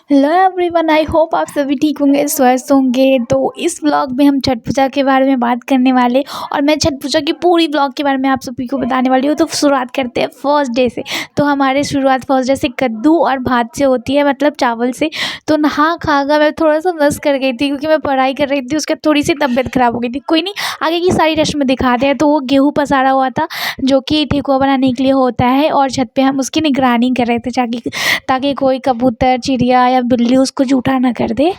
Hello everyone, I hope आप सभी ठीक होंगे, स्वस्थ होंगे। तो इस व्लॉग में हम छठ पूजा के बारे में बात करने वाले और मैं छठ पूजा की पूरी व्लॉग के बारे में आप सभी को बताने वाली हूँ। तो शुरुआत करते हैं फर्स्ट डे से। तो हमारे शुरुआत फर्स्ट डे से कद्दू और भात से होती है, मतलब चावल से। तो नहा खा कर मैं थोड़ा सा मिस कर गई थी क्योंकि मैं पढ़ाई कर रही थी, उसके बाद थोड़ी सी तबीयत खराब हो गई थी। कोई नहीं, आगे की सारी रस्म दिखाते हैं। तो वो गेहूँ पसारा हुआ था जो कि ठेकुआ बनाने के लिए होता है, और छत पे हम उसकी निगरानी कर रहे थे ताकि कोई कबूतर, चिड़िया या बिल्ली उसको जूठा ना कर दे।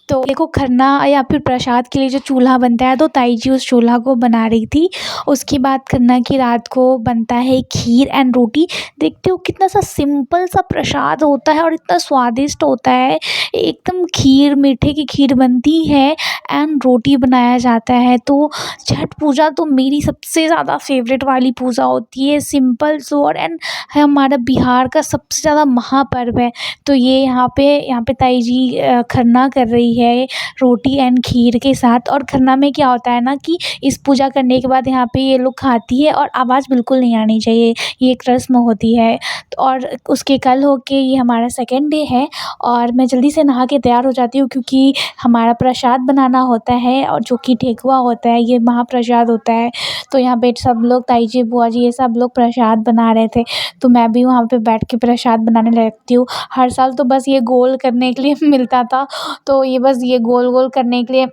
तो देखो, खरना या फिर प्रसाद के लिए जो चूल्हा बनता है, तो ताई जी उस चूल्हा को बना रही थी। उसके बाद खरना की रात को बनता है खीर एंड रोटी। देखते हो कितना सा सिंपल सा प्रसाद होता है और इतना स्वादिष्ट होता है। एकदम खीर, मीठे की खीर बनती है एंड रोटी बनाया जाता है। तो छठ पूजा तो मेरी सबसे ज़्यादा फेवरेट वाली पूजा होती है। सिंपल सोर एंड हमारा बिहार का सबसे ज़्यादा महापर्व है। तो ये यहाँ पे ताई जी खरना कर रही है रोटी एंड खीर के साथ। और खरना में क्या होता है ना कि इस पूजा करने के बाद यहाँ पे ये लोग खाती है और आवाज़ बिल्कुल नहीं आनी चाहिए, ये एक रस्म होती है। तो और उसके कल होके ये हमारा सेकंड डे है, और मैं जल्दी से नहा के तैयार हो जाती हूँ क्योंकि हमारा प्रसाद बनाना होता है, और जो कि ठेकुआ होता है, ये महाप्रसाद होता है। तो यहाँ पे सब लोग, ताई जी, बुआ जी, ये सब लोग प्रसाद बना रहे थे। तो मैं भी वहाँ पे बैठ के प्रसाद बनाने लगती हूँ। हर साल तो बस ये गोल करने के लिए मिलता था, तो ये बस ये गोल गोल करने के लिए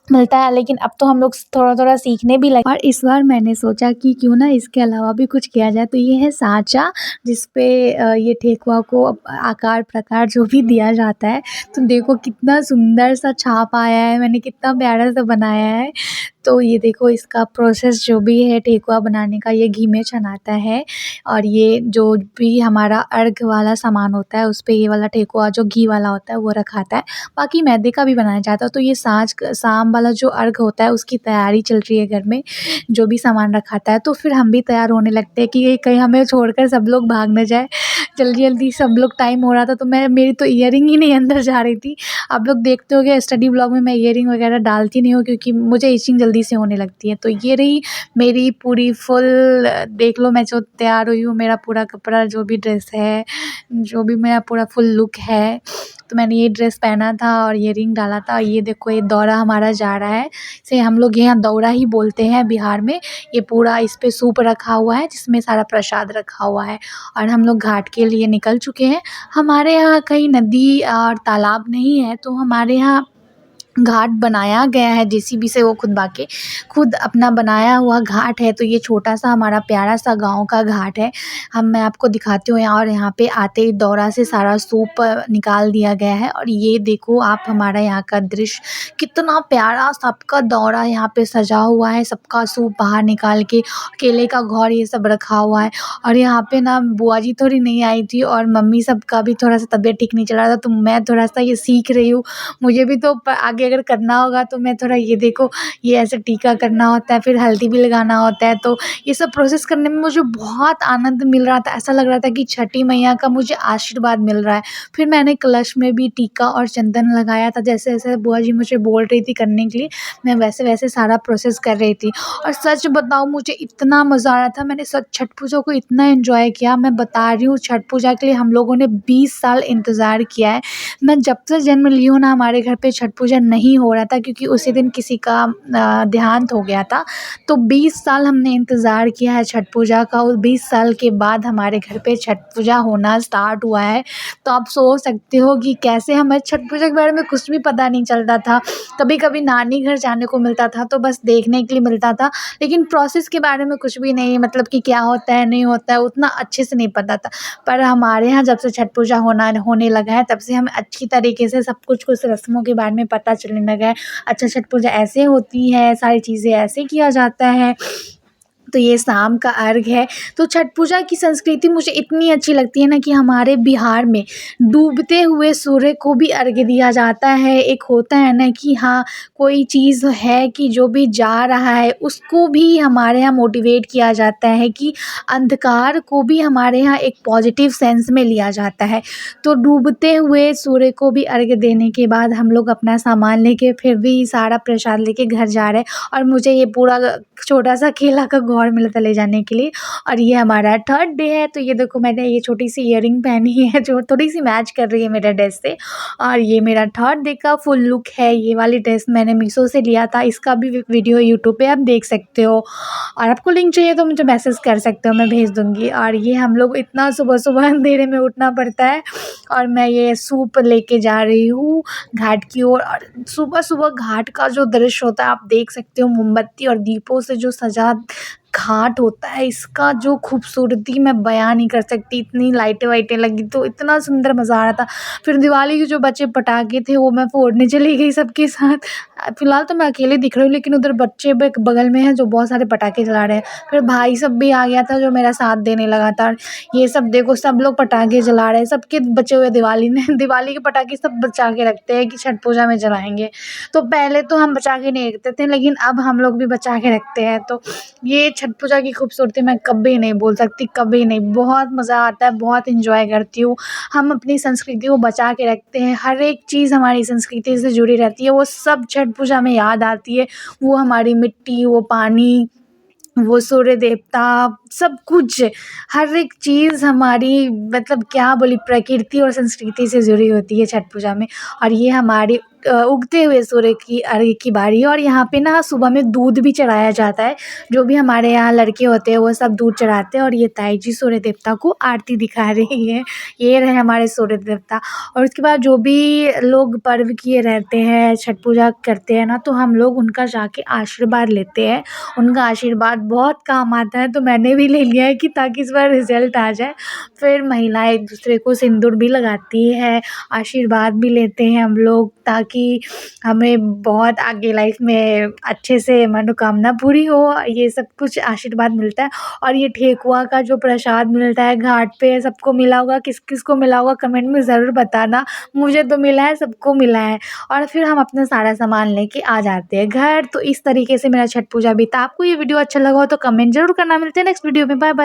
मिलता है, लेकिन अब तो हम लोग थोड़ा थोड़ा सीखने भी लगे। और इस बार मैंने सोचा कि क्यों ना इसके अलावा भी कुछ किया जाए। तो ये है सांचा, जिसपे ये ठेकुआ को आकार प्रकार जो भी दिया जाता है। तो देखो कितना सुंदर सा छाप आया है, मैंने कितना प्यारा सा बनाया है। तो ये देखो, इसका प्रोसेस जो भी है ठेकुआ बनाने का, ये घी में छनाता है। और ये जो भी हमारा अर्घ वाला सामान होता है, उस पे ये वाला ठेकुआ जो घी वाला होता है वो रखाता है। बाकी मैदे का भी बनाया जाता है। तो ये शाम वाला जो अर्घ होता है उसकी तैयारी चल रही है घर में, जो भी सामान रखाता है। तो फिर हम भी तैयार होने लगते हैं कि ये कहीं हमें छोड़कर सब लोग भाग ना जाए। जल्दी जल्दी सब लोग, टाइम हो रहा था, तो मेरी तो ईयरिंग ही नहीं अंदर जा रही थी। आप लोग देखते होंगे स्टडी ब्लॉग में मैं ईयरिंग वगैरह डालती नहीं हूँ क्योंकि मुझे इचिंग जल्दी से होने लगती है। तो ये रही मेरी पूरी फुल, देख लो मैं जो तैयार हुई हूँ, मेरा पूरा कपड़ा, जो भी ड्रेस है, जो भी मेरा पूरा फुल लुक है। तो मैंने ये ड्रेस पहना था और ईयरिंग डाला था। ये देखो, ये दौरा हमारा जा रहा है, इसे हम लोग यहाँ दौरा ही बोलते हैं बिहार में। ये पूरा इस पे सूप रखा हुआ है जिसमें सारा प्रसाद रखा हुआ है, और हम लोग घाट के लिए निकल चुके हैं। हमारे यहाँ कहीं नदी और तालाब नहीं है, तो हमारे यहाँ घाट बनाया गया है जेसीबी से, वो खुद अपना बनाया हुआ घाट है। तो ये छोटा सा हमारा प्यारा सा गांव का घाट है। मैं आपको दिखाती हूँ यहाँ। और यहाँ पे आते ही दौरा से सारा सूप निकाल दिया गया है। और ये देखो आप, हमारा यहाँ का दृश्य कितना प्यारा, सबका दौरा यहाँ पे सजा हुआ है, सबका सूप बाहर निकाल के, केले का घौर ये सब रखा हुआ है। और यहाँ पे ना बुआ जी थोड़ी नहीं आई थी, और मम्मी सबका भी थोड़ा सा तबीयत ठीक नहीं चल रहा था। तो मैं थोड़ा सा ये सीख रही हूँ, मुझे भी तो आगे अगर करना होगा। तो मैं थोड़ा, ये देखो, ये ऐसे टीका करना होता है, फिर हल्दी भी लगाना होता है। तो ये सब प्रोसेस करने में मुझे बहुत आनंद मिल रहा था, ऐसा लग रहा था कि छठी मैया का मुझे आशीर्वाद मिल रहा है। फिर मैंने कलश में भी टीका और चंदन लगाया था, जैसे जैसे बुआ जी मुझे बोल रही थी करने के लिए, मैं वैसे वैसे सारा प्रोसेस कर रही थी। और सच बताऊँ, मुझे इतना मज़ा आ रहा था, मैंने सच छठ पूजा को इतना एंजॉय किया। मैं बता रही हूँ, छठ पूजा के लिए हम लोगों ने 20 साल इंतज़ार किया है। मैं जब से जन्म ली हूँ ना, हमारे घर पे छठ पूजा नहीं हो रहा था क्योंकि उसी दिन किसी का देहांत हो गया था। तो 20 साल हमने इंतज़ार किया है छठ पूजा का, और 20 साल के बाद हमारे घर पे छठ पूजा होना स्टार्ट हुआ है। तो आप सोच सकते हो कि कैसे हमें छठ पूजा के बारे में कुछ भी पता नहीं चलता था। कभी कभी नानी घर जाने को मिलता था तो बस देखने के लिए मिलता था, लेकिन प्रोसेस के बारे में कुछ भी नहीं, मतलब कि क्या होता है नहीं होता है उतना अच्छे से नहीं पता था। पर हमारे यहाँ जब से छठ पूजा होने लगा है, तब से हमें अच्छी तरीके से सब कुछ रस्मों के बारे में पता चलने लगा है। अच्छा, छठ पूजा ऐसे होती है, सारी चीज़ें ऐसे किया जाता है। तो ये शाम का अर्घ है। तो छठ पूजा की संस्कृति मुझे इतनी अच्छी लगती है ना कि हमारे बिहार में डूबते हुए सूर्य को भी अर्घ दिया जाता है। एक होता है ना कि हाँ, कोई चीज़ है कि जो भी जा रहा है उसको भी हमारे यहाँ मोटिवेट किया जाता है, कि अंधकार को भी हमारे यहाँ एक पॉजिटिव सेंस में लिया जाता है। तो डूबते हुए सूर्य को भी अर्घ देने के बाद हम लोग अपना सामान लेके फिर भी सारा प्रसाद लेके घर जा रहे हैं। और मुझे ये पूरा छोटा सा केला का घौर और मिला था ले जाने के लिए। और ये हमारा थर्ड डे है। तो ये देखो मैंने ये छोटी सी ईयरिंग पहनी है जो थोड़ी सी मैच कर रही है मेरे ड्रेस से। और ये मेरा थर्ड डे का फुल लुक है। ये वाली ड्रेस मैंने मीशो से लिया था, इसका भी वीडियो यूट्यूब पे आप देख सकते हो, और आपको लिंक चाहिए तो मुझे मैसेज कर सकते हो, मैं भेज दूँगी। और ये हम लोग इतना सुबह-सुबह अंधेरे में उठना पड़ता है, और मैं ये सूप लेके जा रही हूँ घाट की ओर। और सुबह-सुबह घाट का जो दृश्य होता है आप देख सकते हो, मोमबत्ती और दीपों से जो सजा घाट होता है, इसका जो खूबसूरती मैं बयान नहीं कर सकती। इतनी लाइटें-वाइटें लगी तो इतना सुंदर मज़ा आ रहा था। फिर दिवाली के जो बचे पटाखे थे वो मैं फोड़ने चली गई सबके साथ। फिलहाल तो मैं अकेले दिख रही हूँ, लेकिन उधर बच्चे बगल में हैं जो बहुत सारे पटाखे जला रहे हैं। फिर भाई सब भी आ गया था जो मेरा साथ देने लगा था। ये सब देखो, सब लोग पटाखे जला रहे हैं, सबके बचे हुए दिवाली ने दिवाली के पटाखे सब बचा के रखते हैं कि छठ पूजा में जलाएँगे। तो पहले तो हम बचा के नहीं रखते थे, लेकिन अब हम लोग भी बचा के रखते हैं। तो ये छठ पूजा की खूबसूरती मैं कभी नहीं भूल सकती, कभी नहीं। बहुत मज़ा आता है, बहुत एन्जॉय करती हूँ। हम अपनी संस्कृति को बचा के रखते हैं, हर एक चीज़ हमारी संस्कृति से जुड़ी रहती है, वो सब छठ पूजा में याद आती है। वो हमारी मिट्टी, वो पानी, वो सूर्य देवता, सब कुछ, हर एक चीज़ हमारी, मतलब क्या बोली, प्रकृति और संस्कृति से जुड़ी होती है छठ पूजा में। और ये हमारी उगते हुए सूर्य की अर्घ्य की बारी है। और यहाँ पे ना सुबह में दूध भी चढ़ाया जाता है। जो भी हमारे यहाँ लड़के होते हैं वो सब दूध चढ़ाते हैं। और ये ताई जी सूर्य देवता को आरती दिखा रही है। ये रहे हमारे सूर्य देवता। और उसके बाद जो भी लोग पर्व किए रहते हैं, छठ पूजा करते हैं ना, तो हम लोग उनका जाके आशीर्वाद लेते हैं। उनका आशीर्वाद बहुत काम आता है, तो मैंने भी ले लिया है कि ताकि इस बार रिज़ल्ट आ जाए। फिर महिलाएं एक दूसरे को सिंदूर भी लगाती है, आशीर्वाद भी लेते हैं हम लोग, ताकि हमें बहुत आगे लाइफ में अच्छे से मनोकामना पूरी हो। ये सब कुछ आशीर्वाद मिलता है। और ये ठेकुआ का जो प्रसाद मिलता है घाट पे, सबको मिला होगा, किस किस को मिला होगा कमेंट में ज़रूर बताना। मुझे तो मिला है, सबको मिला है। और फिर हम अपना सारा सामान लेके आ जाते हैं घर। तो इस तरीके से मेरा छठ पूजा बीता। आपको ये वीडियो अच्छा लगा हो तो कमेंट ज़रूर करना। मिलते हैं नेक्स्ट वीडियो में। Bye bye.